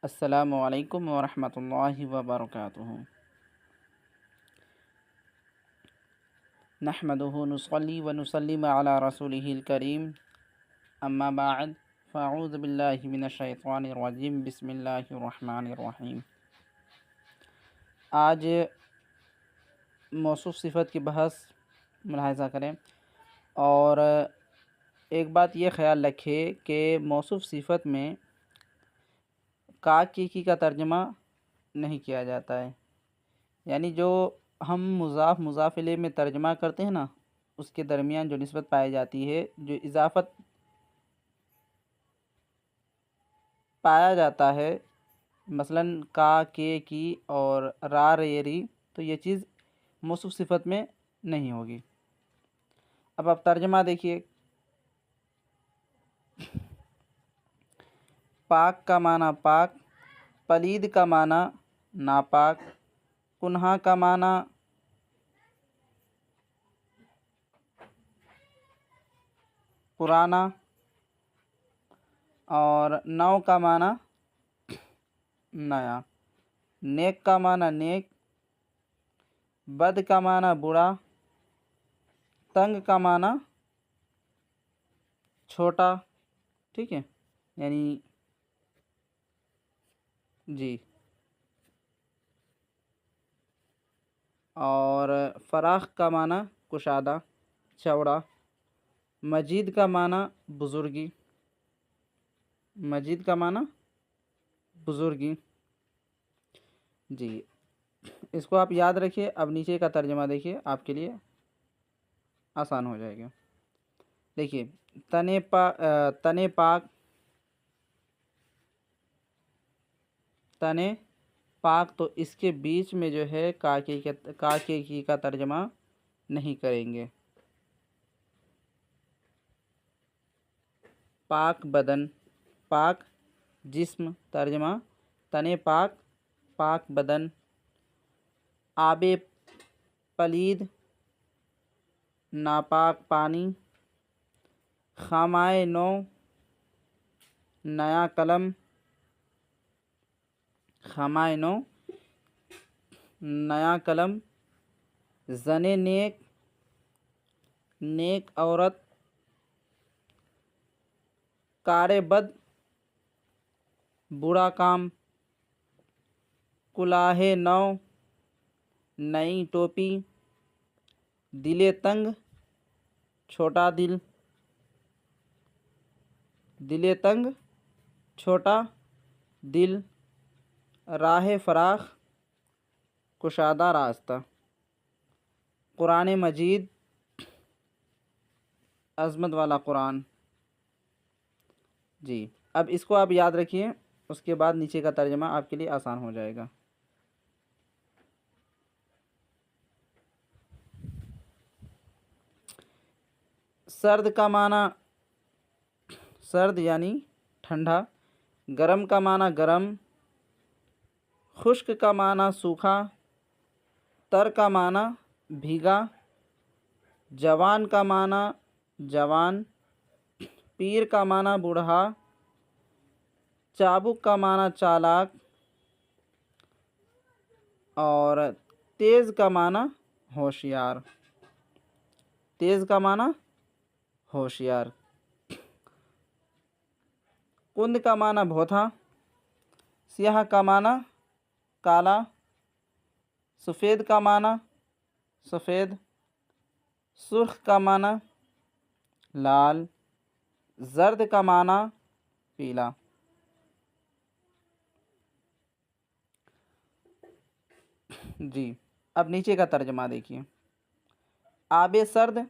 अस्सलामु अलैकुम वरहमतुल्लाहि वबरकातुहू। नहमदुहु नुसल्ली व नुसल्लिम अला रसूलिहिल करीम, अम्मा बाद, फ़अऊज़ु बिल्लाहि मिनश शैतानिर रजीम, बिस्मिल्लाहिर रहमानिर रहीम। आज मौसूफ़ सिफ़त की बहस मुलाहिज़ा करें और एक बात ये ख़याल रखें कि मौसूफ़ सिफ़त में का की का तर्जुमा नहीं किया जाता है। यानी जो हम मुज़ाफ़ इलैह में तर्जुमा करते हैं ना, उसके दरमियान जो निस्बत पाई जाती है, जो इजाफ़त पाया जाता है, मसलन का, के, की और रा, रे, री, तो ये चीज़ मौसूफ़ सिफ़त में नहीं होगी। अब आप तर्जुमा देखिए। पाक का माना पाक, पलीद का माना नापाक, कुन्हा का माना पुराना और नौ का माना नया, नेक का माना नेक, बद का माना बुरा, तंग का माना छोटा। ठीक है, यानी जी। और फ़राख का माना कुशादा, चौड़ा। मजीद का माना बुज़ुर्गी, मजीद का माना बुज़ुर्गी। जी, इसको आप याद रखिए। अब नीचे का तर्जुमा देखिए, आपके लिए आसान हो जाएगा। देखिए, तने पाक, तने पाक, तो इसके बीच में जो है का के की का तर्जुमा नहीं करेंगे। पाक बदन, पाक जिस्म, तर्जुमा तने पाक, पाक बदन। आबे पलीद, नापाक पानी। खामाए नो, नया कलम, खामाए नो, नया कलम। ज़ने नेक, नेक औरत। कारे बद, बुरा काम। कुलाहे नौ, नई टोपी। दिले तंग, छोटा दिल, दिले तंग, छोटा दिल। राह फ़राख, कुशादा रास्ता। कुरान मजीद, अज़मत वाला कुरान। जी, अब इसको आप याद रखिए, उसके बाद नीचे का तर्जुमा आपके लिए आसान हो जाएगा। सर्द का माना सर्द यानी ठंडा, गरम का माना गरम, खुश्क का माना सूखा, तर का माना भीगा, जवान का माना जवान, पीर का माना बूढ़ा, चाबुक का माना चालाक और तेज़ का माना होशियार, तेज़ का माना होशियार। कुंद का माना भोथा, स्याह का माना काला, सफ़ेद का माना सफ़ेद, सुर्ख का माना लाल, जर्द का माना पीला। जी, अब नीचे का तर्जुमा देखिए। आबे सर्द,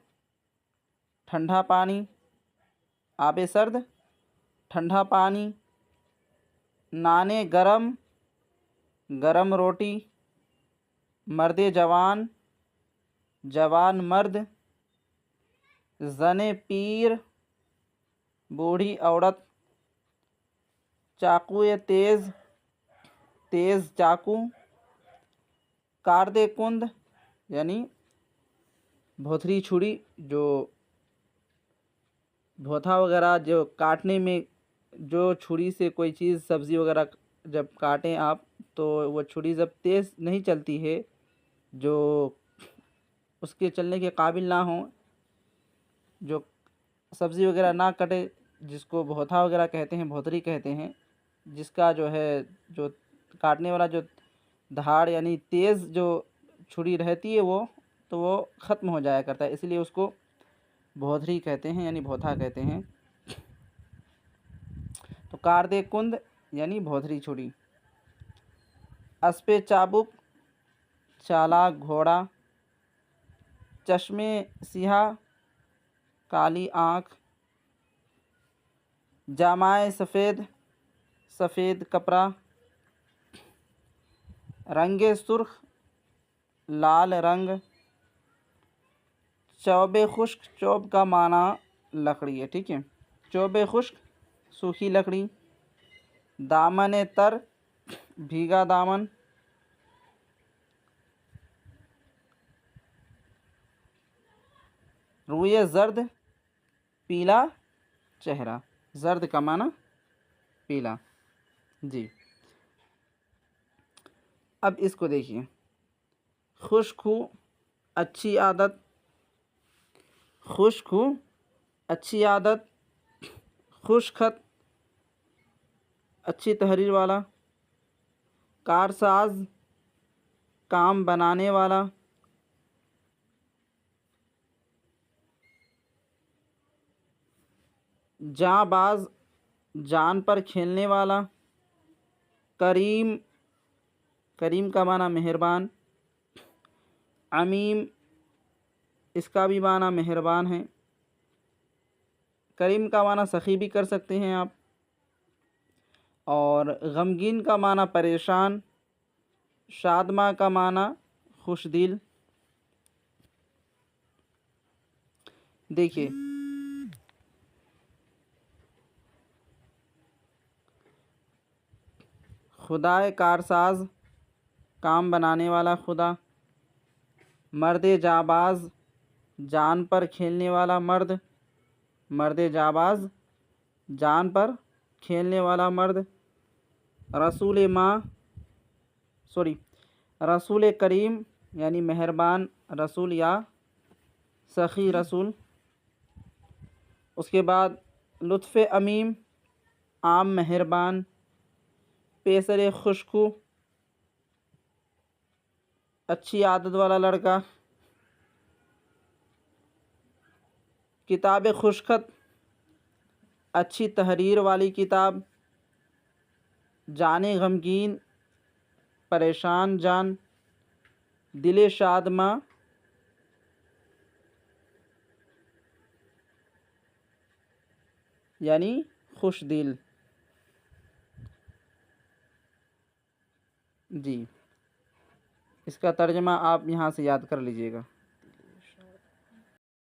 ठंडा पानी, आबे सर्द, ठंडा पानी। नाने गरम, गरम रोटी। मर्दे जवान, जवान मर्द। ज़ने पीर, बूढ़ी औरत। चाकू तेज़, तेज़ चाकू। कार्दे कुंद यानी भोथरी छुरी, जो भोथा वगैरह जो काटने में, जो छुरी से कोई चीज़ सब्ज़ी वगैरह जब काटें आप तो वो छुरी जब तेज़ नहीं चलती है, जो उसके चलने के काबिल ना हो, जो सब्ज़ी वगैरह ना कटे, जिसको भौथा वगैरह कहते हैं, भौतरी कहते हैं, जिसका जो है जो काटने वाला जो धार यानी तेज़ जो छुरी रहती है वो, तो वो ख़त्म हो जाया करता है, इसलिए उसको भौतरी कहते हैं यानी भौथा कहते हैं। तो कारदे कुंद यानी भौतरी छुरी। अस्पे चाबुक चालाक घोड़ा, चश्मे सिहा काली आँख, जामाए सफ़ेद सफ़ेद कपड़ा, रंगे सुर्ख लाल रंग, चौबे खुश्क, चौब का माना लकड़ी है, ठीक है। चौबे खुश्क सूखी लकड़ी, दामन तर भीगा दामन, रुए जर्द पीला चेहरा, जर्द का माना पीला। जी, अब इसको देखिए। खुशखू अच्छी आदत, खुशखू अच्छी आदत, खुशखत अच्छी तहरीर वाला, कारसाज काम बनाने वाला, जाँबाज जान पर खेलने वाला, करीम करीम का माना मेहरबान, अमीम इसका भी माना मेहरबान है। करीम का माना सखी भी कर सकते हैं आप, और गमगीन का माना परेशान, शादमा का माना खुशदिल। देखिए, खुदाए कारसाज काम बनाने वाला खुदा, मर्द जाबाज जान पर खेलने वाला मर्द, मर्द जाबाज जान पर खेलने वाला मर्द, रसूल माँ सॉरी रसूल करीम यानी मेहरबान रसूल या सखी रसूल। उसके बाद लुत्फ़ अमीम आम मेहरबान, पेसर खुशखू अच्छी आदत वाला लड़का, किताब खुशखत अच्छी तहरीर वाली किताब, जाने गमगीन परेशान जान, दिले शादमा यानी खुश दिल। जी, इसका तर्जमा आप यहाँ से याद कर लीजिएगा।